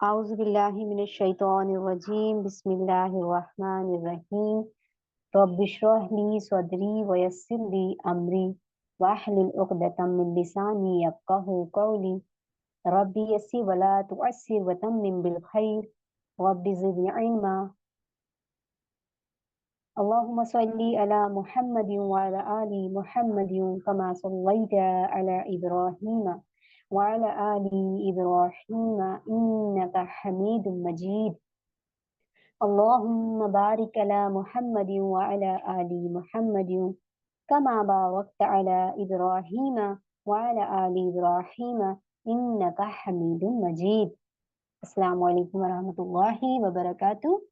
अऊज़ु बिल्लाहि मिनश शैतानिर रजीम बिस्मिल्लाहिर रहमानिर रहीम रब्बिश्रह ली सदरी वयस्सिर ली अमरी वाहलुल उक़दतम मिन लिसानी यफ़क़हू क़ौली रब्बी यस्सिर वला तुअस्सिर वतम्मिम बिल खैर रब्बी ज़िदनी इल्मा अल्लाहुम्मा सल्ली अला मुहम्मदिन व अला आलि मुहम्मदिन कमा सल्लैता अला इब्राहीम व अला आलि इब्राहीम इन्नका हमीदुम मजीद अल्लाहुम्मा बारिक अला मुहम्मदिन व अला आलि मुहम्मदिन कमा बारकता अला इब्राहीम व अला आलि इब्राहीम इन्नका हमीदुम मजीद। अस्सलामु अलैकुम व रहमतुल्लाहि व बरकातुहू।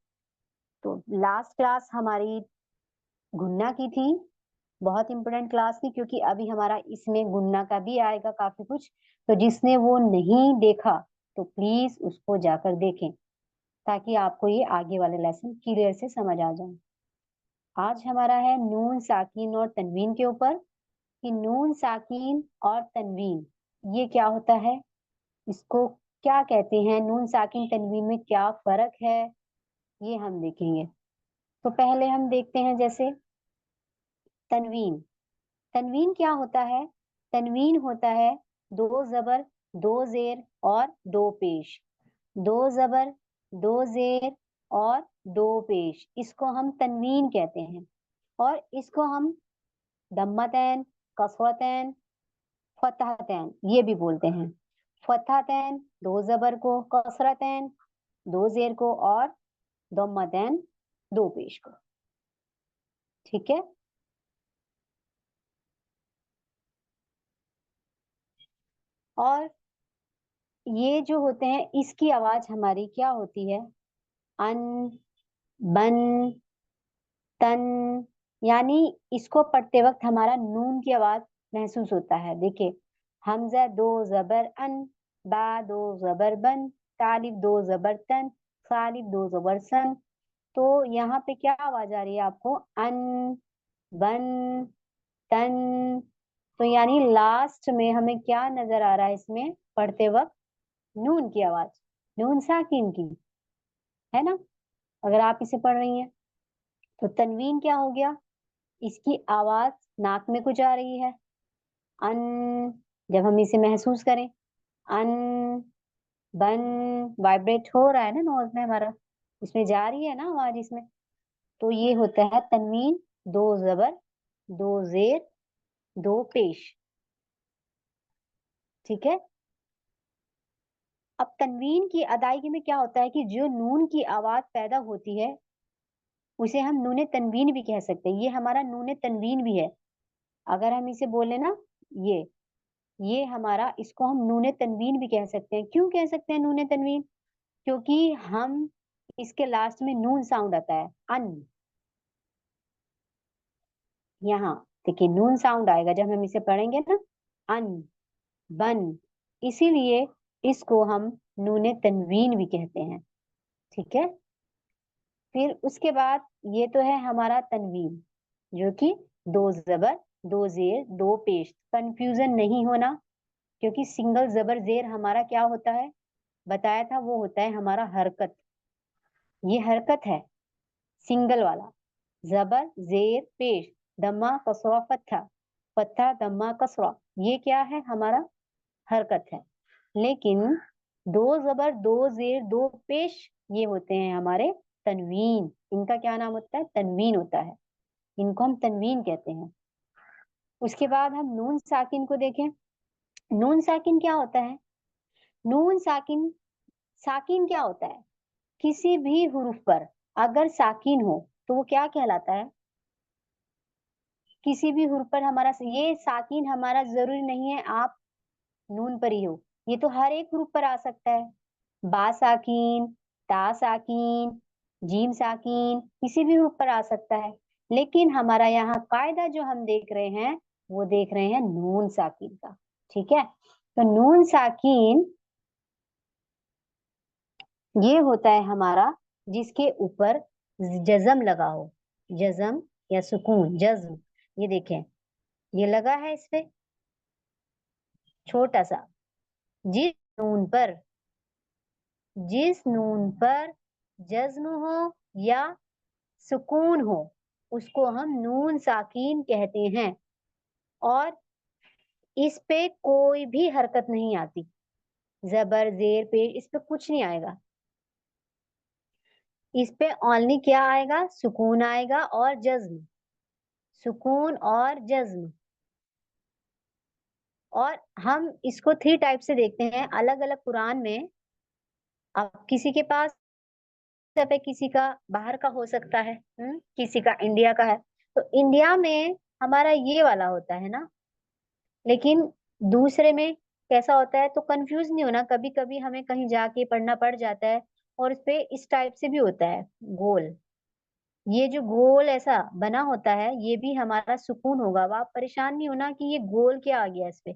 तो लास्ट क्लास हमारी गुन्ना की थी, बहुत इंपॉर्टेंट क्लास थी क्योंकि अभी हमारा इसमें गुन्ना का भी आएगा काफी कुछ। तो जिसने वो नहीं देखा तो प्लीज उसको जाकर देखें ताकि आपको ये आगे वाले लेसन क्लियर से समझ आ जाए। आज हमारा है नून साकिन और तनवीन के ऊपर कि नून साकिन और तनवीन ये क्या होता है, इसको क्या कहते हैं, नून साकिन तनवीन में क्या फर्क है, ये हम देखेंगे। तो पहले हम देखते हैं जैसे तनवीन। तनवीन क्या होता है? तनवीन होता है दो जबर, दो जेर और दो पेश। दो जबर, दो जेर और दो पेश, इसको हम तनवीन कहते हैं। और इसको हम दम्मतैन, कसरतैन, फतहतैन ये भी बोलते हैं। फतहतैन दो जबर को, कसरतैन दो जेर को और दम्मतैन दो पेश को। ठीक है। और ये जो होते हैं इसकी आवाज हमारी क्या होती है? अन, बन, तन, यानी इसको पढ़ते वक्त हमारा नून की आवाज महसूस होता है। देखिए, हमजा दो जबर अन, बा दो जबर बन, तालिब दो जबर तन, सालिब दो जबर सन। तो यहाँ पे क्या आवाज आ रही है आपको? अन, बन, तन। तो यानी लास्ट में हमें क्या नजर आ रहा है इसमें पढ़ते वक्त? नून की आवाज, नून साकिन की, है ना। अगर आप इसे पढ़ रही हैं तो तनवीन क्या हो गया? इसकी आवाज नाक में कुछ आ रही है, अन। जब हम इसे महसूस करें, अन, बन, वाइब्रेट हो रहा है ना नोज में हमारा, इसमें जा रही है ना आवाज इसमें। तो ये होता है तनवीन, दो जबर, दो जेर, दो पेश। ठीक है। अब तनवीन की अदायगी में क्या होता है कि जो नून की आवाज पैदा होती है उसे हम नूने तनवीन भी कह सकते हैं। ये हमारा नूने तनवीन भी है। अगर हम इसे बोले ना, ये हमारा, इसको हम नूने तनवीन भी कह सकते हैं। क्यों कह सकते हैं नूने तनवीन? क्योंकि हम इसके लास्ट में नून साउंड आता है, अन। यहाँ देखिए नून साउंड आएगा जब हम इसे पढ़ेंगे ना, अन, बन, इसीलिए इसको हम नूने तनवीन भी कहते हैं। ठीक है। फिर उसके बाद ये तो है हमारा तनवीन, जो कि दो जबर, दो जेर, दो पेश। कंफ्यूजन नहीं होना, क्योंकि सिंगल जबर जेर हमारा क्या होता है बताया था, वो होता है हमारा हरकत। ये हरकत है सिंगल वाला, जबर जेर पेश, दम्मा कसरा फत्था, फत्था दम्मा कसरा, ये क्या है हमारा हरकत है। लेकिन दो जबर, दो जेर, दो पेश, ये होते हैं हमारे तनवीन। इनका क्या नाम होता है? तनवीन होता है। इनको हम तनवीन कहते हैं। उसके बाद हम नून साकिन को देखें। नून साकिन क्या होता है? नून साकिन, साकिन क्या होता है? किसी भी हुरूफ पर अगर साकिन हो तो वो क्या कहलाता है? किसी भी हुरूफ पर हमारा, ये साकिन हमारा जरूरी नहीं है आप नून पर ही हो, ये तो हर एक हुरूफ पर आ सकता है। बा साकिन, ता साकिन, जीम साकिन, किसी भी हुरूफ पर आ सकता है। लेकिन हमारा यहाँ कायदा जो हम देख रहे हैं वो देख रहे हैं नून साकिन का। ठीक है। तो नून साकिन ये होता है हमारा जिसके ऊपर जज्म लगा हो, जज्म या सुकून, जज्म। ये देखें, ये लगा है इस पे छोटा सा, जिस नून पर जिस नून पर जज्म हो या सुकून हो उसको हम नून साकीन कहते हैं, और इस पे कोई भी हरकत नहीं आती, जबर जेर पेश इस पे कुछ नहीं आएगा। इस पे ओनली क्या आएगा, सुकून आएगा और जज्म, सुकून और जज्म। और हम इसको 3 टाइप से देखते हैं अलग अलग कुरान में। अब किसी के पास है, किसी का बाहर का हो सकता है, किसी का इंडिया का है, तो इंडिया में हमारा ये वाला होता है ना, लेकिन दूसरे में कैसा होता है, तो कंफ्यूज नहीं होना, कभी कभी हमें कहीं जाके पढ़ना पड़ जाता है, और इस पे इस टाइप से भी होता है गोल। ये जो गोल ऐसा बना होता है ये भी हमारा सुकून होगा। अब आप परेशान नहीं होना कि ये गोल क्या आ गया इस पे,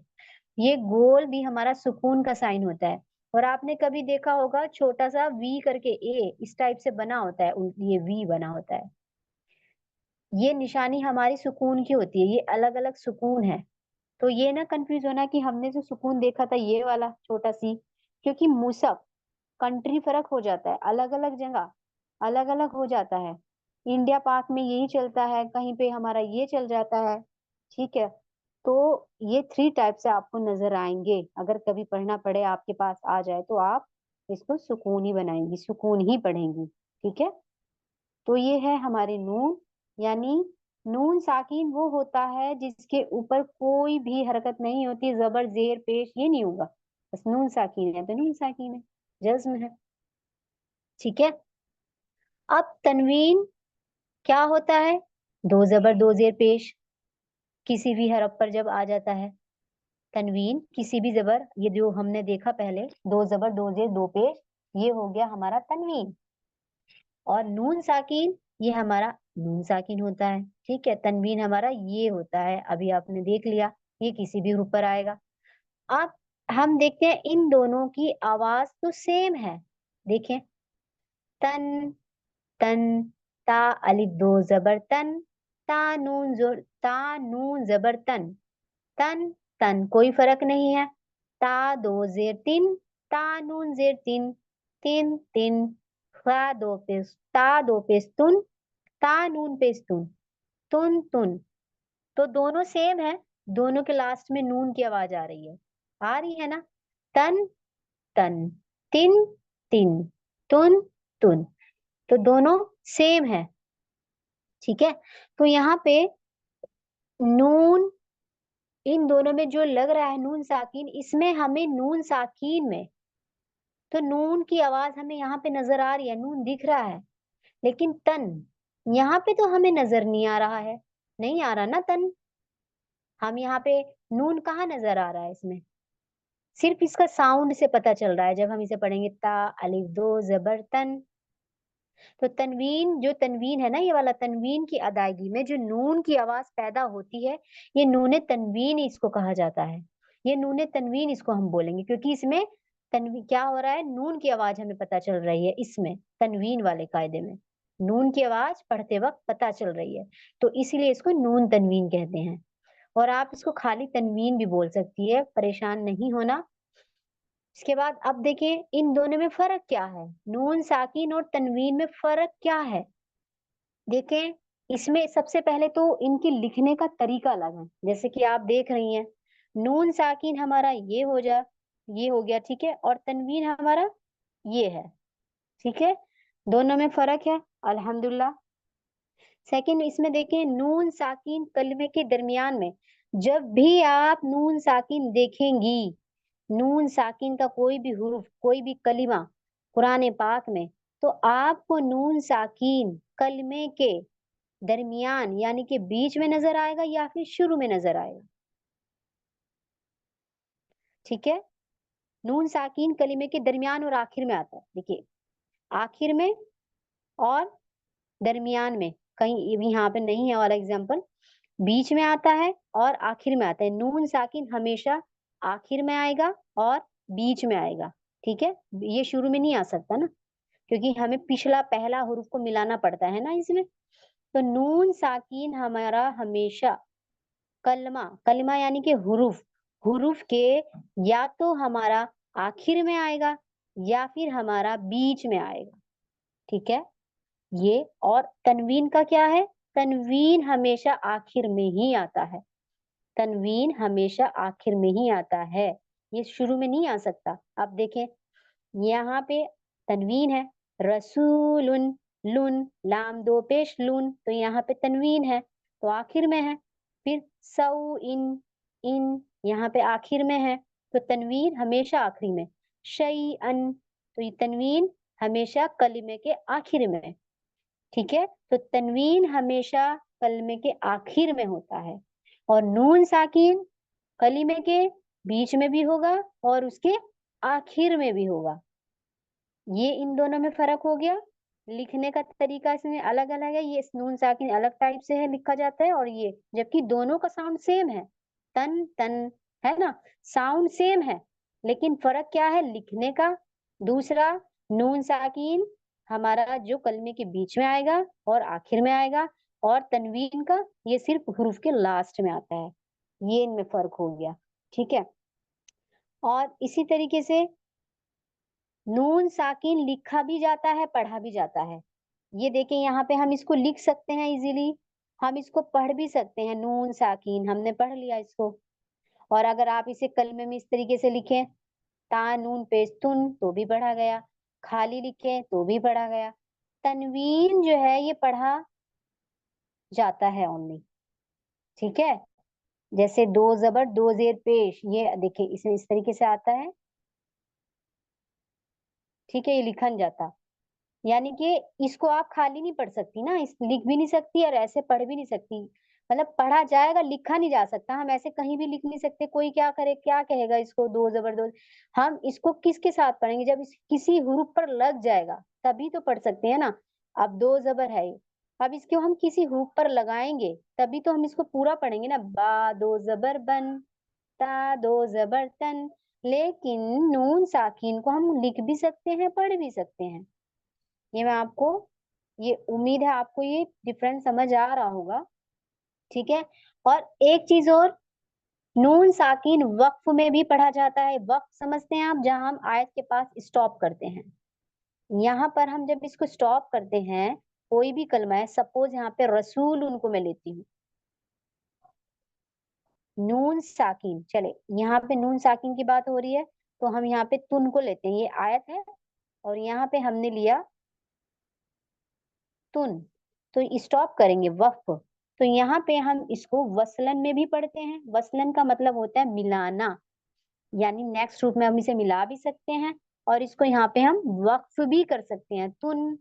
ये गोल भी हमारा सुकून का साइन होता है। और आपने कभी देखा होगा छोटा सा वी करके ए इस टाइप से बना होता है, ये वी बना होता है, ये निशानी हमारी सुकून की होती है, ये अलग अलग सुकून है। तो ये ना कंफ्यूज होना कि हमने जो सुकून देखा था ये वाला छोटा सी, क्योंकि मुसब कंट्री फर्क हो जाता है, अलग अलग जगह अलग अलग हो जाता है। इंडिया पाक में यही चलता है, कहीं पे हमारा ये चल जाता है, ठीक है। तो ये 3 टाइप से आपको नजर आएंगे, अगर कभी पढ़ना पड़े आपके पास आ जाए तो आप इसको सुकून ही बनाएंगी, सुकून ही पढ़ेंगी, ठीक है। तो ये है हमारे नून, यानी नून साकिन वो होता है जिसके ऊपर कोई भी हरकत नहीं होती, जबर जेर पेश ये नहीं होगा, बस नून साकिन है तो नून साकिन है, जज्म है, ठीक है। अब तनवीन क्या होता है, दो जबर दो जेर पेश किसी भी हरफ पर जब आ जाता है, तनवीन किसी भी जबर, ये जो हमने देखा पहले दो जबर दो जेर दो पेश, ये हो गया हमारा तनवीन। और नून साकिन ये हमारा नून साकिन होता है, ठीक है। तनवीन हमारा ये होता है, अभी आपने देख लिया, ये किसी भी ऊपर आएगा। अब हम देखते हैं इन दोनों की आवाज तो सेम है, देखें, तन तन, ता अलिफ दो जबर तन, ता नून जोर ता नून जबर तन, तन तन कोई फर्क नहीं है, ता दो जेर तिन, ता नून जेर तिन, तिन तिन, फा दो पेश ता दो पेश तुन, ता नून पेश तुन, तुन तुन। तो दोनों सेम है, दोनों के लास्ट में नून की आवाज आ रही है ना, तन तन, तिन तिन, तुन तुन, तो दोनों सेम है, ठीक है। तो यहाँ पे नून, इन दोनों में जो लग रहा है नून साकीन, इसमें हमें नून साकीन में तो नून की आवाज हमें यहाँ पे नजर आ रही है, नून दिख रहा है, लेकिन तन यहाँ पे तो हमें नजर नहीं आ रहा है, नहीं आ रहा ना तन, हम यहाँ पे नून कहाँ नजर आ रहा है इसमें, सिर्फ इसका साउंड से पता चल रहा है जब हम इसे पढ़ेंगे, ता अलिफ दो जबर तन। तो तनवीन, जो तनवीन है ना, ये वाला तनवीन की अदायगी में जो नून की आवाज पैदा होती है, ये नूने तनवीन इसको कहा जाता है, ये नूने तनवीन इसको हम बोलेंगे, क्योंकि इसमें तनवीन क्या हो रहा है, नून की आवाज हमें पता चल रही है, इसमें तनवीन वाले कायदे में नून की आवाज पढ़ते वक्त पता चल रही है, तो इसीलिए इसको नून तनवीन कहते हैं। और आप इसको खाली तनवीन भी बोल सकती है, परेशान नहीं होना। इसके बाद अब देखें इन दोनों में फर्क क्या है, नून साकिन और तनवीन में फर्क क्या है, देखें। इसमें सबसे पहले तो इनके लिखने का तरीका अलग है, जैसे कि आप देख रही हैं, नून साकिन हमारा ये हो गया, ठीक है, और तनवीन हमारा ये है, ठीक है, दोनों में फर्क है, अल्हम्दुलिल्लाह। सेकंड इसमें देखें, नून साकिन कलमे के दरमियान में जब भी आप नून साकिन देखेंगी, नून साकिन का कोई भी हुरूफ कोई भी कलिमा कुरान पाक में, तो आपको नून साकिन कलमे के दरमियान यानी कि बीच में नजर आएगा या फिर शुरू में नजर आएगा, ठीक है। नून साकिन कलिमे के दरमियान और आखिर में आता है, देखिए, आखिर में और दरमियान में, कहीं भी यहाँ पे नहीं है वाला एग्जाम्पल, बीच में आता है और आखिर में आता है, नून साकिन हमेशा आखिर में आएगा और बीच में आएगा, ठीक है, ये शुरू में नहीं आ सकता ना, क्योंकि हमें पिछला पहला हुरूफ को मिलाना पड़ता है ना इसमें। तो नून साकिन हमारा हमेशा कलमा, कलमा यानी कि हुरूफ, हुरूफ के या तो हमारा आखिर में आएगा या फिर हमारा बीच में आएगा, ठीक है ये। और तनवीन का क्या है, तनवीन हमेशा आखिर में ही आता है, तनवीन हमेशा आखिर में ही आता है, ये शुरू में नहीं आ सकता। अब देखें यहाँ पे तनवीन है, रसूलुन, लुन, लाम दो पेश लुन, तो यहाँ पे तनवीन है तो आखिर में है। फिर सऊ इन यहाँ पे आखिर में है तो तनवीन हमेशा आखिरी में। शई अन, तो ये तनवीन हमेशा कलिमे के आखिर में, ठीक है। तो तनवीन हमेशा कलमे के आखिर में होता है, और नून साकिन कलिमे के बीच में भी होगा और उसके आखिर में भी होगा। ये इन दोनों में फर्क हो गया। लिखने का तरीका इसमें अलग अलग है, ये नून साकिन अलग टाइप से है लिखा जाता है, और ये जबकि दोनों का साउंड सेम है, तन तन, है ना, साउंड सेम है, लेकिन फर्क क्या है लिखने का। दूसरा, नून साकिन हमारा जो कलमे के बीच में आएगा और आखिर में आएगा, और तनवीन का ये सिर्फ हुरूफ के लास्ट में आता है, ये इनमें फर्क हो गया, ठीक है। और इसी तरीके से नून साकिन लिखा भी जाता है, पढ़ा भी जाता है। ये देखें यहाँ पे हम इसको लिख सकते हैं इजीली, हम इसको पढ़ भी सकते हैं, नून साकिन हमने पढ़ लिया इसको। और अगर आप इसे कलमे में इस तरीके से लिखें, ता नून पेश तुन, तो भी पढ़ा गया, खाली लिखें तो भी पढ़ा गया। तनवीन जो है ये पढ़ा जाता है ओनली, ठीक है। जैसे दो जबर दो जेर पेश, ये देखिए इसमें इस तरीके से आता है, ठीक है, ये लिखन जाता, यानी कि इसको आप खाली नहीं पढ़ सकती ना, इस लिख भी नहीं सकती और ऐसे पढ़ भी नहीं सकती, मतलब पढ़ा जाएगा लिखा नहीं जा सकता, हम ऐसे कहीं भी लिख नहीं सकते, कोई क्या करे, क्या कहेगा इसको दो जबर दो। हम इसको किसके साथ पढ़ेंगे, जब किसी हुरूफ पर लग जाएगा तभी तो पढ़ सकते हैं ना। अब दो जबर है ये, अब इसको हम किसी हुरूफ पर लगाएंगे तभी तो हम इसको पूरा पढ़ेंगे ना, बा दो जबर बन, ता दो जबर तन। लेकिन नून साकिन को हम लिख भी सकते हैं, पढ़ भी सकते हैं। ये मैं आपको, ये उम्मीद है आपको ये डिफरेंस समझ आ रहा होगा, ठीक है। और एक चीज और, नून साकिन वक्फ में भी पढ़ा जाता है। वक्फ समझते हैं आप, जहां हम आयत के पास स्टॉप करते हैं। यहाँ पर हम जब इसको स्टॉप करते हैं, कोई भी कलमा है, सपोज यहाँ पे रसूल उनको मैं लेती हूँ, नून साकिन, चले यहाँ पे नून साकिन की बात हो रही है तो हम यहाँ पे तुन को लेते हैं, ये आयत है और यहाँ पे हमने लिया तुन, तो स्टॉप करेंगे वक्फ। तो यहाँ पे हम इसको वसलन में भी पढ़ते हैं, वसलन का मतलब होता है मिलाना, यानी नेक्स्ट रूप में हम इसे मिला भी सकते हैं, और इसको यहाँ पे हम वक्फ भी कर सकते हैं, तुन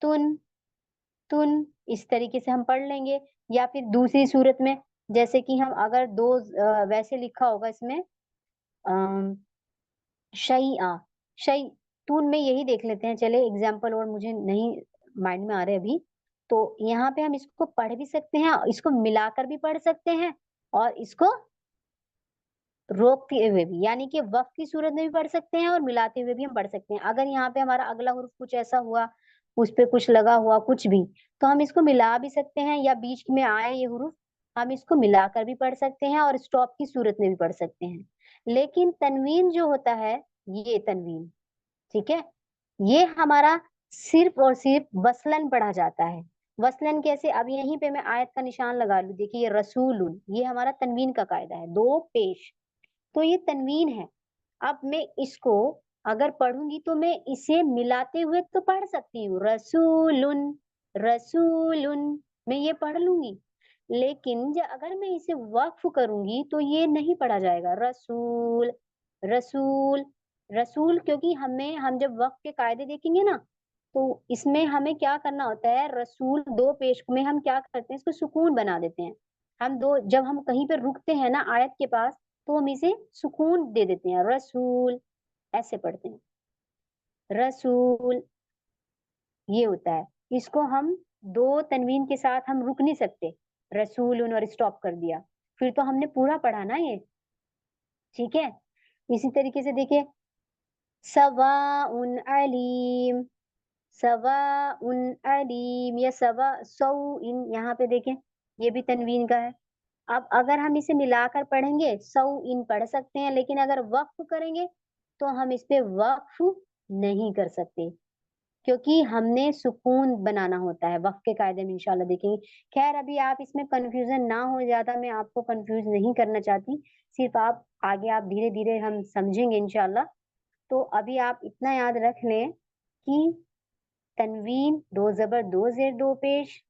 तुन तुन, इस तरीके से हम पढ़ लेंगे। या फिर दूसरी सूरत में, जैसे कि हम अगर दो वैसे लिखा होगा इसमें शई आ, शई, तून में यही देख लेते हैं, चले एग्जाम्पल, और मुझे नहीं माइंड में आ रहे अभी। तो यहाँ पे हम इसको पढ़ भी सकते हैं, इसको मिलाकर भी पढ़ सकते हैं, और इसको रोकते हुए भी, यानी कि वक्फ की सूरत में भी पढ़ सकते हैं और मिलाते हुए भी हम पढ़ सकते हैं। अगर यहाँ पे हमारा अगला हुर्फ कुछ ऐसा हुआ, उस पे कुछ लगा हुआ कुछ भी, तो हम इसको मिला भी सकते हैं, या बीच में आए ये हुर्फ, हम इसको मिलाकर भी पढ़ सकते हैं और स्टॉप की सूरत में भी पढ़ सकते हैं। लेकिन तनवीन जो होता है, ये तनवीन, ठीक है, ये हमारा सिर्फ और सिर्फ वसलन पढ़ा जाता है। वसलन कैसे, अब यहीं पे मैं आयत का निशान लगा लूं, देखिए ये रसूलुन, ये हमारा तनवीन का कायदा है, दो पेश, तो ये तनवीन है। अब मैं इसको अगर पढ़ूंगी तो मैं इसे मिलाते हुए तो पढ़ सकती हूँ, रसूलुन रसूलुन, मैं ये पढ़ लूंगी। लेकिन अगर मैं इसे वक्फ करूंगी तो ये नहीं पढ़ा जाएगा, रसूल रसूल रसूल, क्योंकि हम जब वक्फ के कायदे देखेंगे ना, तो इसमें हमें क्या करना होता है, रसूल दो पेश में हम क्या करते हैं, इसको सुकून बना देते हैं। हम दो, जब हम कहीं पे रुकते हैं ना आयत के पास, तो हम इसे सुकून दे देते हैं, रसूल, ऐसे पढ़ते हैं, रसूल, ये होता है। इसको हम दो तनवीन के साथ हम रुक नहीं सकते, रसूल और स्टॉप कर दिया, फिर तो हमने पूरा पढ़ा ना ये, ठीक है। इसी तरीके से देखिए, सवाउन अलीम, सवाउन अलीम, या सवा सौ इन, यहाँ पे देखें ये भी तनवीन का है। अब अगर हम इसे मिलाकर पढ़ेंगे, सौ इन पढ़ सकते हैं, लेकिन अगर वक्फ करेंगे तो हम इस पे वक्फ नहीं कर सकते, क्योंकि हमने सुकून बनाना होता है। वक्फ के कायदे में इंशाल्लाह देखेंगे। खैर अभी आप इसमें कंफ्यूजन ना हो, ज्यादा मैं आपको कंफ्यूज नहीं करना चाहती, सिर्फ आप आगे आप धीरे धीरे हम समझेंगे इंशाल्लाह। तो अभी आप इतना याद रख लें कि तनवीन, दो जबर दो जेर दो पेश,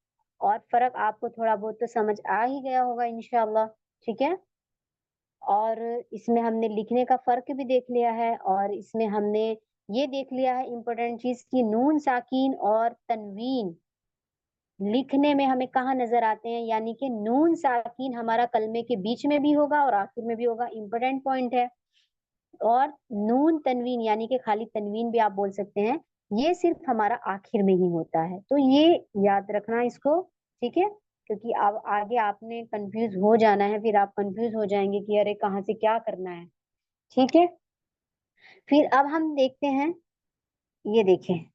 और फर्क आपको थोड़ा बहुत तो समझ आ ही गया होगा इंशाल्लाह। ठीक है, और इसमें हमने लिखने का फर्क भी देख लिया है, और इसमें हमने ये देख लिया है इम्पोर्टेंट चीज की नून साकीन और तनवीन लिखने में हमें कहाँ नजर आते हैं, यानी कि नून साकीन हमारा कलमे के बीच में भी होगा और आखिर में भी होगा, इम्पोर्टेंट पॉइंट है। और नून तनवीन यानी कि खाली तनवीन भी आप बोल सकते हैं, ये सिर्फ हमारा आखिर में ही होता है। तो ये याद रखना इसको, ठीक है, क्योंकि अब आगे आपने कंफ्यूज हो जाना है, फिर आप कंफ्यूज हो जाएंगे कि अरे कहाँ से क्या करना है। ठीक है, फिर अब हम देखते हैं, ये देखें,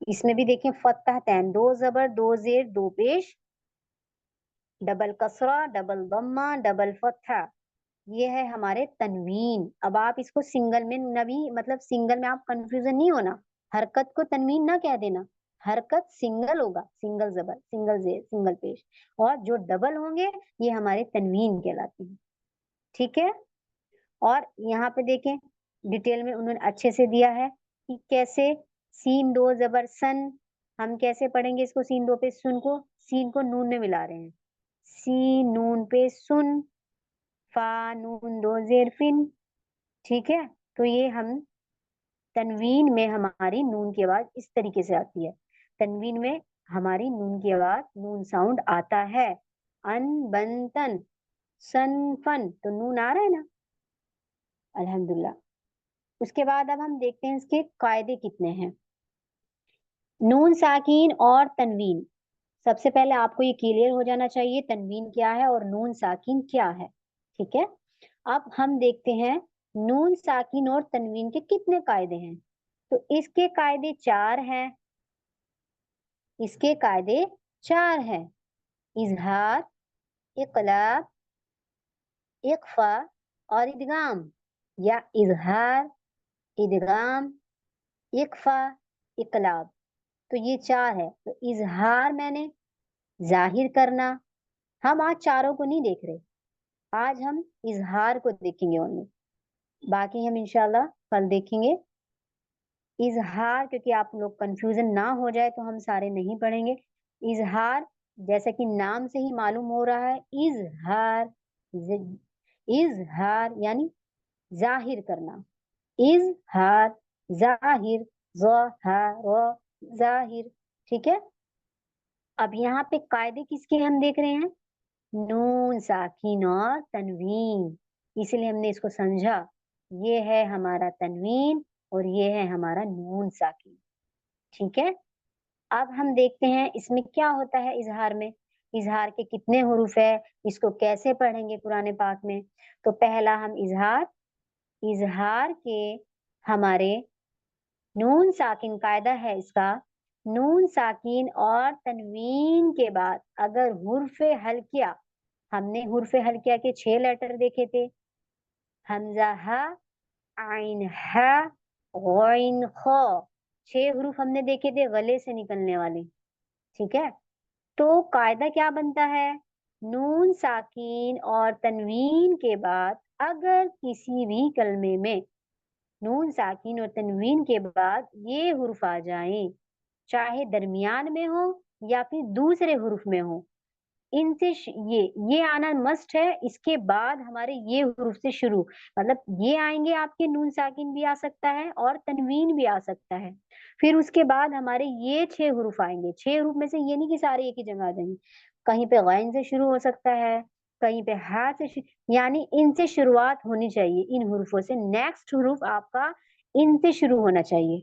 इसमें भी देखें फतह तैन, दो जबर दो जेर दो पेश, डबल कसरा डबल दम्मा डबल फतहा, ये है हमारे तनवीन। अब आप इसको सिंगल में नबी मतलब सिंगल में आप कंफ्यूजन नहीं होना, हरकत को तनवीन ना कह देना, हरकत सिंगल होगा, सिंगल जबर सिंगल जेर सिंगल पेश, और जो डबल होंगे ये हमारे तनवीन कहलाते हैं। ठीक है, और यहाँ पे देखें डिटेल में उन्होंने अच्छे से दिया है कि कैसे सीन दो जबर सन, हम कैसे पढ़ेंगे इसको, सीन दो पे सुन को, सीन को नून में मिला रहे हैं, सी नून पे सुन, फा नून दो जेर फिन। ठीक है, तो ये हम तनवीन में हमारी नून की आवाज इस तरीके से आती है, तनवीन में हमारी नून की आवाज नून साउंड आता है, अन बन तन सन फन, तो नून आ रहा है ना, अल्हम्दुलिल्लाह। उसके बाद अब हम देखते हैं इसके कायदे कितने हैं। नून साकीन और तनवीन, सबसे पहले आपको ये क्लियर हो जाना चाहिए तनवीन क्या है और नून साकीन क्या है। ठीक है, अब हम देखते हैं नून साकीन और तनवीन के कितने कायदे हैं। तो इसके कायदे चार हैं, इसके कायदे चार हैं, इजहार, इकलाब, इख्फा और इदगाम, या इजहार, इदगाम, इख्फा, इकलाब। तो ये चार है। तो इजहार मैंने जाहिर करना, हम आज चारों को नहीं देख रहे, आज हम इजहार को देखेंगे ओनली, बाकी हम इंशाल्लाह कल देखेंगे। इजहार, क्योंकि आप लोग कंफ्यूजन ना हो जाए तो हम सारे नहीं पढ़ेंगे। इजहार जैसा कि नाम से ही मालूम हो रहा है, इजहार, इजहार यानी जाहिर करना, इजहार, जाहिर, ज़ाहिर, जाहिर। ठीक है, अब यहाँ पे कायदे किसके हम देख रहे हैं, नून साकिन और तनवीन, इसलिए हमने इसको समझा, ये है हमारा तनवीन और ये है हमारा नून साकिन। ठीक है, अब हम देखते हैं इसमें क्या होता है इजहार में, इजहार के कितने हुरूफ है, इसको कैसे पढ़ेंगे कुरान पाक में। तो पहला हम इजहार, इजहार के हमारे नून साकिन कायदा है इसका, नून साकिन और तनवीन के बाद अगर हुर्फे हल्किया, हमने हुर्फे हल्किया के 6 लेटर देखे थे, हमजा हा, आइन हा, गौइन खो, 6 हुरूफ हमने देखे थे गले से निकलने वाले। ठीक है, तो कायदा क्या बनता है, नून साकीन और तनवीन के बाद अगर किसी भी कलमे में नून साकीन और तनवीन के बाद ये हुर्फ आ जाएं, चाहे दरमियान में हो या फिर दूसरे हुर्फ में हो, इनसे ये आना मस्ट है। इसके बाद हमारे ये हुर्फ से शुरू, मतलब ये आएंगे, आपके नून साकिन भी आ सकता है और तनवीन भी आ सकता है। फिर उसके बाद हमारे ये 6 हुर्फ आएंगे, 6 हुर्फ में से ये नहीं कि सारे एक ही जगह आ जाएंगे, कहीं पे गैन से शुरू हो सकता है, कहीं पे हा से यानी इनसे शुरुआत होनी चाहिए, इन हुर्फों से नेक्स्ट हुर्फ आपका इनसे शुरू होना चाहिए।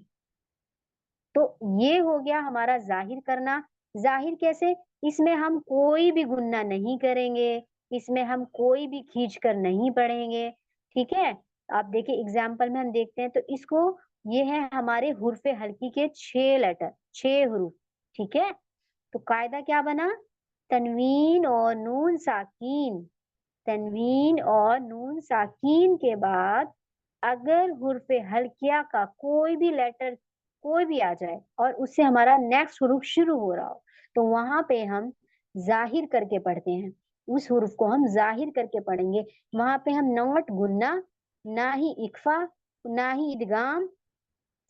तो ये हो गया हमारा जाहिर करना। जाहिर कैसे, इसमें हम कोई भी गुन्ना नहीं करेंगे, इसमें हम कोई भी खींच कर नहीं पढ़ेंगे। ठीक है, आप देखिए एग्जाम्पल में हम देखते हैं, तो इसको, ये है हमारे हुर्फे हल्की के 6 लेटर, 6 हुरूफ। ठीक है, तो कायदा क्या बना, तनवीन और नून साकीन, तनवीन और नून साकीन के बाद अगर हुर्फ हल्किया का कोई भी लेटर कोई भी आ जाए और उससे हमारा नेक्स्ट हुरूफ शुरू हो रहा हो, तो वहां पे हम जाहिर करके पढ़ते हैं। उस हुरूफ को हम जाहिर करके पढ़ेंगे। वहां पे हम नॉट गुन्ना, ना ही इक्फा, ना ही इदगाम,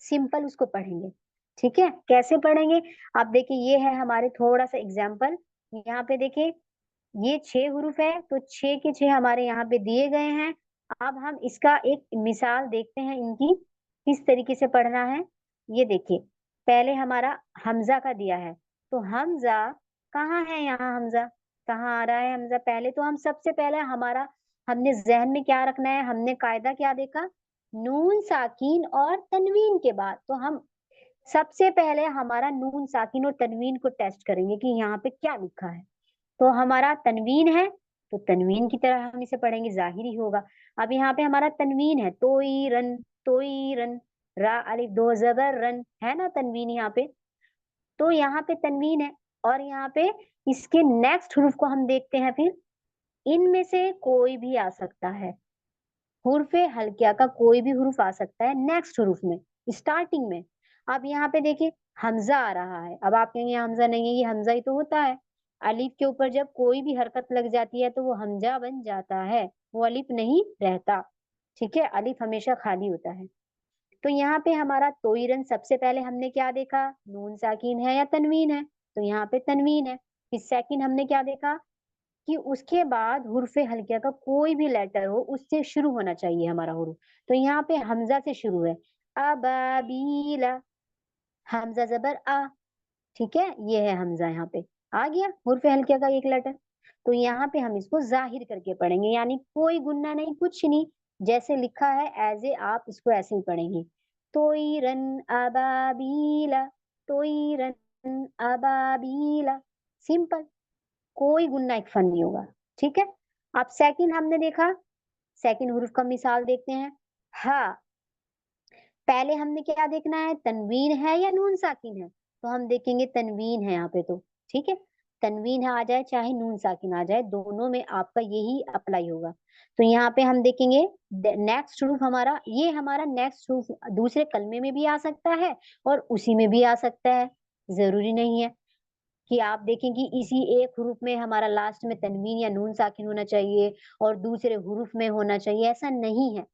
सिंपल उसको पढ़ेंगे। ठीक है, कैसे पढ़ेंगे? आप देखिए, ये है हमारे थोड़ा सा एग्जाम्पल। यहाँ पे देखिए, ये 6 हुरूफ है, तो 6 के 6 हमारे यहाँ पे दिए गए हैं। अब हम इसका एक मिसाल देखते हैं इनकी किस तरीके से पढ़ना है। ये देखिए, पहले हमारा हमजा का दिया है, तो हमजा कहाँ है? यहाँ हमजा कहाँ आ रहा है? हमजा पहले तो हम सबसे पहले हमारा हमने जहन में क्या रखना है? हमने कायदा क्या देखा? नून साकीन और तनवीन के बाद तो हम सबसे पहले हमारा नून साकिन और तनवीन को टेस्ट करेंगे कि यहाँ पे क्या लिखा है। तो हमारा तनवीन है, तो तनवीन की तरह हम इसे पढ़ेंगे, जाहिर ही होगा। अब यहाँ पे हमारा तनवीन है, तोई रन, रा अलिफ दो जबर रन, है ना तनवीन यहाँ पे। तो यहाँ पे तनवीन है, और यहाँ पे इसके नेक्स्ट हुरूफ को हम देखते हैं। फिर इनमें से कोई भी आ सकता है, हुर्फे हल्किया का कोई भी हुरूफ आ सकता है नेक्स्ट हुरूफ में, स्टार्टिंग में। अब यहाँ पे देखिए, हमजा आ रहा है। अब आप कहेंगे हमजा नहीं है, ये हमजा ही तो होता है। अलिफ के ऊपर जब कोई भी हरकत लग जाती है तो वो हमजा बन जाता है, वो अलिफ नहीं रहता। ठीक है, अलिफ हमेशा खाली होता है। तो यहाँ पे हमारा तोइरन, सबसे पहले हमने क्या देखा? नून साकिन है या तनवीन है, तो यहाँ पे तनवीन है। फिर सेकंड हमने क्या देखा कि उसके बाद हुर्फे हल्किया का कोई भी लेटर हो उससे शुरू होना चाहिए हमारा हुरूफ। तो यहाँ पे हमजा से शुरू है, अबाबीला, हमजा जबर आ। ठीक है, ये है हमजा, यहाँ पे आ गया हुर्फे हल्किया का एक लेटर। तो यहाँ पे हम इसको जाहिर करके पढ़ेंगे, यानी कोई गुन्ना नहीं, कुछ नहीं, जैसे लिखा है एज ए आप इसको ऐसे ही पढ़ेंगे। तोइरन अबाबीला, तोइरन अबाबीला, सिंपल, कोई गुन्ना एक फन नहीं होगा। ठीक है, अब सेकंड हमने देखा, सेकंड हुरूफ का मिसाल देखते हैं। हा, पहले हमने क्या देखना है? तनवीन है या नून साकिन है? तो हम देखेंगे तनवीन है यहाँ पे तो। ठीक है, तनवीन है आ जाए चाहे नून साकिन आ जाए, दोनों में आपका यही अप्लाई होगा। तो यहाँ पे हम देखेंगे नेक्स्ट हुरूफ हमारा, ये हमारा नेक्स्ट हुरूफ दूसरे कलमे में भी आ सकता है और उसी में भी आ सकता है, जरूरी नहीं है कि आप देखें कि इसी एक हुरूफ में हमारा लास्ट में तनवीन या नून साकिन होना चाहिए और दूसरे हुरूफ में होना चाहिए, ऐसा नहीं है।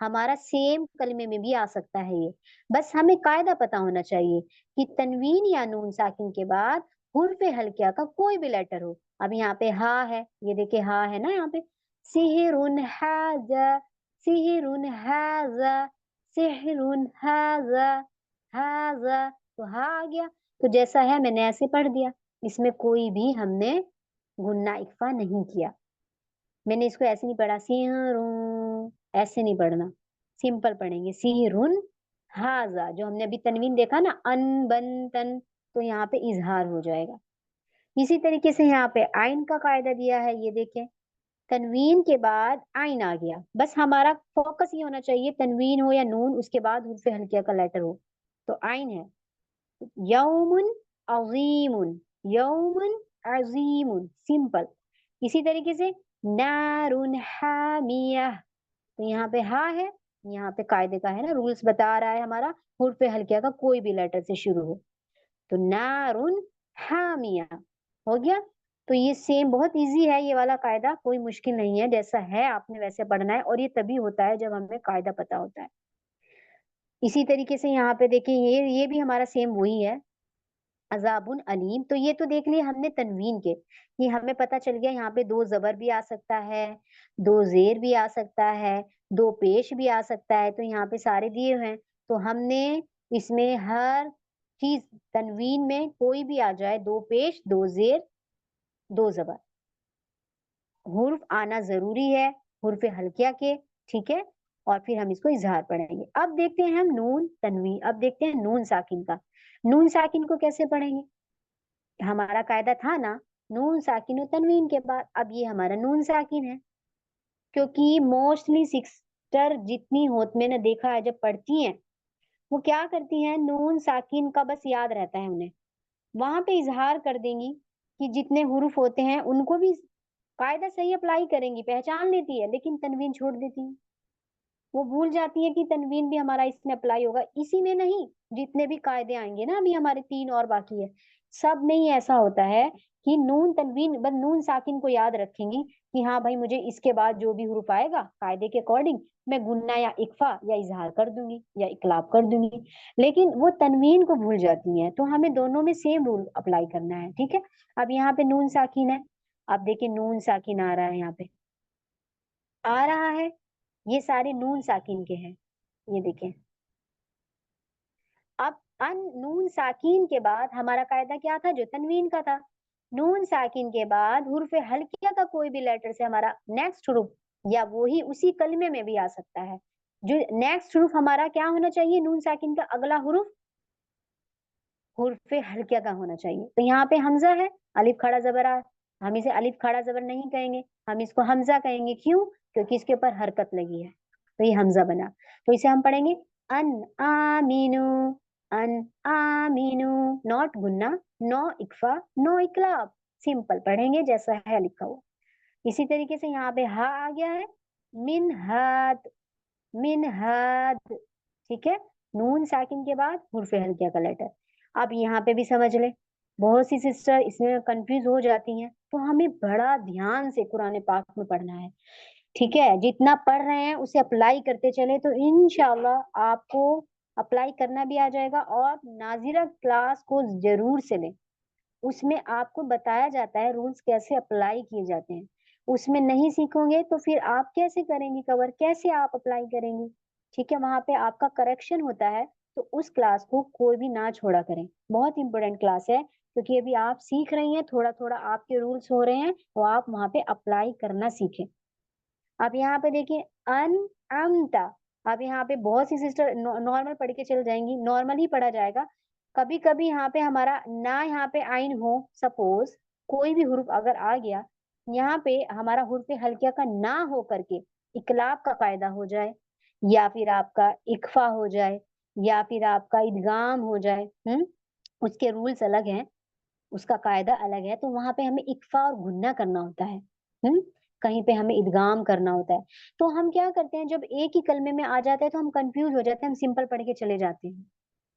हमारा सेम कलमे में भी आ सकता है ये। बस हमें कायदा पता होना चाहिए कि तनवीन या नून साकिन के बाद हुर्फे हल्किया का कोई भी लेटर हो। अब यहाँ पे हा है, ये देखिए हा है ना यहाँ पे, सिहरुन हाजा, सिहरुन हाजा, सिहरुन हाजा, हाजा, तो हा आ गया। तो जैसा है मैंने ऐसे पढ़ दिया, इसमें कोई भी हमने गुन्ना इक्फा नहीं किया। मैंने इसको ऐसे नहीं पढ़ा सिहरुन, ऐसे नहीं पढ़ना, सिंपल पढ़ेंगे सिहरुन हाजा। जो हमने अभी तनवीन देखा ना, अन बन तन, तो यहाँ पे इजहार हो जाएगा। इसी तरीके से यहाँ पे आइन का कायदा दिया है, ये देखें, तनवीन के बाद आइन आ गया। बस हमारा फोकस ये होना चाहिए, तनवीन हो या नून, उसके बाद हुर्फ हल्किया का लेटर हो। तो आइन है, यौमुन अजीमुन, यौमुन अजीमुन, सिंपल। इसी तरीके से नारुन हामिया, तो यहाँ पे हा है, यहाँ पे कायदे का है ना, रूल्स बता रहा है हमारा, हुर्फ हल्किया का कोई भी लेटर से शुरू हो। तो नारुन हामिया हो गया। तो ये सेम बहुत इजी है, ये वाला कायदा कोई मुश्किल नहीं है, जैसा है आपने वैसे पढ़ना है, और ये तभी होता है जब हमें कायदा पता होता है। इसी तरीके से यहाँ पे देखिए, ये भी हमारा सेम वही है, अजाबुन अलीम। तो ये तो देख लिया हमने तनवीन के, कि हमें पता चल गया यहाँ पे दो जबर भी आ सकता है, दो जेर भी आ सकता है, दो पेश भी आ सकता है, तो यहाँ पे सारे दिए हुए हैं। तो हमने इसमें हर चीज, तनवीन में कोई भी आ जाए, दो पेश, दो जेर, दो जबर, हुर्फ आना जरूरी है, हुर्फ हल्किया के। ठीक है, और फिर हम इसको इजहार पढ़ेंगे। अब देखते हैं हम नून तनवीन, अब देखते हैं नून साकिन का। नून साकिन को कैसे पढ़ेंगे? हमारा कायदा था ना, नून साकिन और तनवीन के बाद, अब ये हमारा नून साकिन है। क्योंकि मोस्टली सिस्टर जितनी होत मैंने देखा है जब पढ़ती हैं, वो क्या करती हैं, नून साकिन का बस याद रहता है उन्हें, वहां पे इजहार कर देंगी कि जितने हुरूफ होते हैं उनको भी कायदा सही अप्लाई करेंगी, पहचान लेती है, लेकिन तनवीन छोड़ देती है। वो भूल जाती है कि तनवीन भी हमारा इसमें अप्लाई होगा। इसी में नहीं, जितने भी कायदे आएंगे ना, अभी हमारे 3 और बाकी है, सब में ही ऐसा होता है कि नून तनवीन, बस नून साकिन को याद रखेंगी कि हाँ भाई मुझे इसके बाद जो भी हुरूफ आएगा कायदे के अकॉर्डिंग मैं गुन्ना या इक्फा या इजहार कर दूंगी या इकलाब कर दूंगी, लेकिन वो तनवीन को भूल जाती हैं। तो हमें दोनों में सेम रूल अप्लाई करना है, ठीक है। अब यहाँ पे नून साकिन है, अब देखिए नून साकिन आ रहा है, यहाँ पे आ रहा है, ये सारे नून साकिन के हैं, ये देखें। अब अन नून साकिन के बाद हमारा कायदा क्या था, जो तनवीन का था। नून साकिन के बाद हुर्फ हल्किया का कोई भी लेटर से हमारा नेक्स्ट हुरूफ, या वो ही उसी कलमे में भी आ सकता है, जो नेक्स्ट हुरूफ हमारा क्या होना चाहिए, नून साकिन का अगला हुरूफ हुर्फ हल्किया का होना चाहिए। तो यहाँ पे हमजा है, अलिफ खड़ा जबर आ, हम इसे अलिफ खड़ा जबर नहीं कहेंगे, हम इसको हमजा कहेंगे। क्यों? क्योंकि इसके ऊपर हरकत लगी है, तो ये हमजा बना। तो इसे हम पढ़ेंगे अन आमीनू, अन आमीनू, नॉट गुन्ना, नो इकफा, नो इकलाब, सिंपल पढ़ेंगे जैसा है लिखा हुआ। इसी तरीके से यहाँ पे हा आ गया है, मिन हाद, मिन हाद, ठीक है। नून साकिन के बाद हुर्फे हल्किया का लेटर। अब यहाँ पे भी समझ ले, बहुत सी सिस्टर इसमें कंफ्यूज हो जाती हैं, तो हमें बड़ा ध्यान से कुरान पाक में पढ़ना है, ठीक है। जितना पढ़ रहे हैं उसे अप्लाई करते चले तो इंशाल्लाह आपको अप्लाई करना भी आ जाएगा। और नाजिरा क्लास को जरूर से लें, उसमें आपको बताया जाता है रूल्स कैसे अप्लाई किए जाते हैं। उसमें नहीं सीखोगे तो फिर आप कैसे करेंगी कवर, कैसे आप अप्लाई करेंगी, ठीक है। वहां पे आपका करेक्शन होता है, तो उस क्लास को कोई भी ना छोड़ा करें, बहुत इंपॉर्टेंट क्लास है, क्योंकि अभी आप सीख रही हैं, थोड़ा थोड़ा आपके रूल्स हो रहे हैं, तो आप वहां पे अप्लाई करना सीखें। अब यहाँ पे देखिए अन अमता, अब यहाँ पे बहुत सी सिस्टर नॉर्मल पढ़ के चल जाएंगी, नॉर्मल ही पढ़ा जाएगा। कभी कभी यहाँ पे हमारा ना, यहाँ पे आइन हो, सपोज कोई भी हुर्फ अगर आ गया, यहाँ पे हमारा हुर्फ हल्किया का ना हो करके इकलाब का कायदा हो जाए, या फिर आपका इकफा हो जाए, या फिर आपका इदगाम हो जाए, उसके रूल्स अलग हैं, उसका कायदा अलग है। तो वहां पे हमें इक्फा और गुन्ना करना होता है, हम्म कहीं पे हमें इदगाम करना होता है। तो हम क्या करते हैं, जब एक ही कलमे में आ जाता है तो हम कंफ्यूज हो जाते हैं, हम सिंपल पढ़ के चले जाते हैं।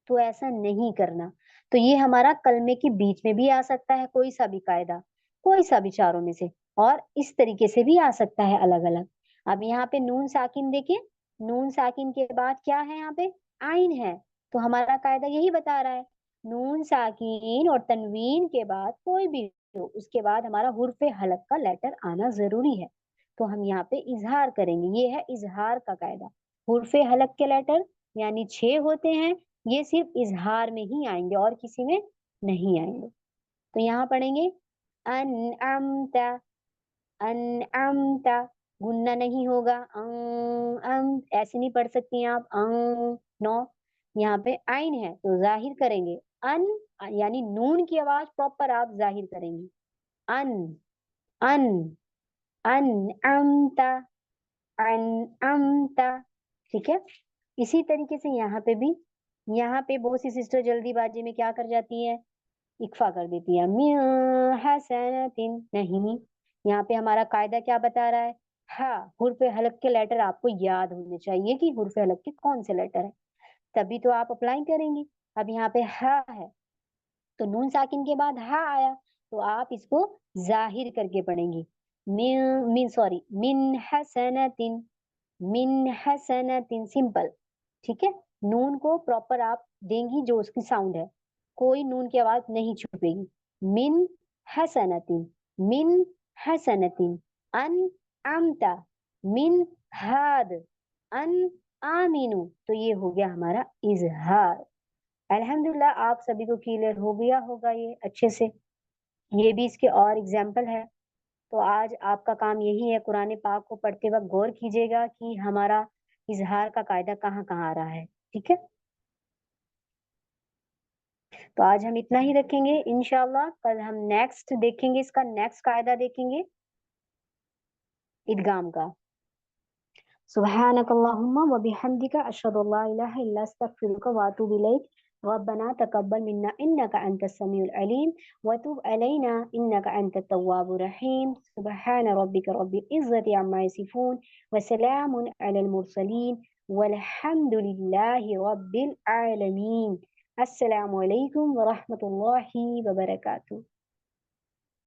तो ऐसा नहीं करना। तो ये हमारा कलमे के बीच में भी आ सकता है कोई सा भी कायदा, कोई सा भी चारों में से, और इस तरीके से भी आ सकता है अलग अलग। अब यहाँ पे नून साकिन देखिए, नून साकिन के बाद क्या है, यहाँ पे आइन है। तो हमारा कायदा यही बता रहा है, नून साकिन और तनवीन के बाद कोई भी हो, उसके बाद हमारा हुर्फे हलक का लेटर आना जरूरी है। तो हम यहाँ पे इजहार करेंगे, ये है इजहार का कायदा। हुर्फे हलक के लेटर यानी 6 होते हैं, ये सिर्फ इजहार में ही आएंगे और किसी में नहीं आएंगे। तो यहाँ पढ़ेंगे अन अमता, अन अमता, गुन्ना नहीं होगा, ऐसे नहीं पढ़ सकती आप, नो। यहाँ पे आइन है तो जाहिर करेंगे अन, यानी नून की आवाज प्रॉपर आप जाहिर करेंगे, अन, अन, अन अमता, अन अमता, ठीक है। इसी तरीके से यहाँ पे भी, यहाँ पे बहुत सी सिस्टर जल्दीबाजी में क्या कर जाती है, इक्फा कर देती है, मिया हसनतिन, नहीं। यहाँ पे हमारा कायदा क्या बता रहा है, हाँ हुर्फ हलक के लेटर आपको याद होने चाहिए कि हुर्फ हलक के कौन से लेटर है, तभी तो आप अप्लाई करेंगी। अब यहाँ पे हा है, तो नून साकिन के बाद हा आया, तो आप इसको जाहिर करके पढ़ेंगी, मिन मिन सॉरी मिन हसनतिन, मिन हसनतिन, सिंपल, ठीक है। नून को प्रॉपर आप देंगी जो उसकी साउंड है, कोई नून की आवाज नहीं छुपेगी। मिन हसनतिन, मिन हसनतिन, अन आमता, मिन हाद, अन आमीनू। तो ये हो गया हमारा इजहार। अल्हम्दुलिल्लाह आप सभी को क्लियर हो गया होगा ये अच्छे से। ये भी इसके और एग्जाम्पल है। तो आज आपका काम यही है, कुरान पाक को पढ़ते वक्त गौर कीजिएगा कि हमारा इजहार का कायदा कहाँ कहाँ आ रहा है, ठीक है। तो आज हम इतना ही रखेंगे, इंशाल्लाह कल हम नेक्स्ट देखेंगे, इसका नेक्स्ट कायदा देखेंगे इदगाम का। सुब्हानक अल्लाहुम्मा व बिहम्दिका अशहदु अल्ला इलाहा इल्ला अस्तगफिरुका व अतूबु इलैक। ربنا تقبل منا إنك أنت السميع العليم وتب علينا إنك أنت التواب الرحيم. سبحان ربك رب العزة عما يصفون وسلام على المرسلين والحمد لله رب العالمين. السلام عليكم ورحمة الله وبركاته.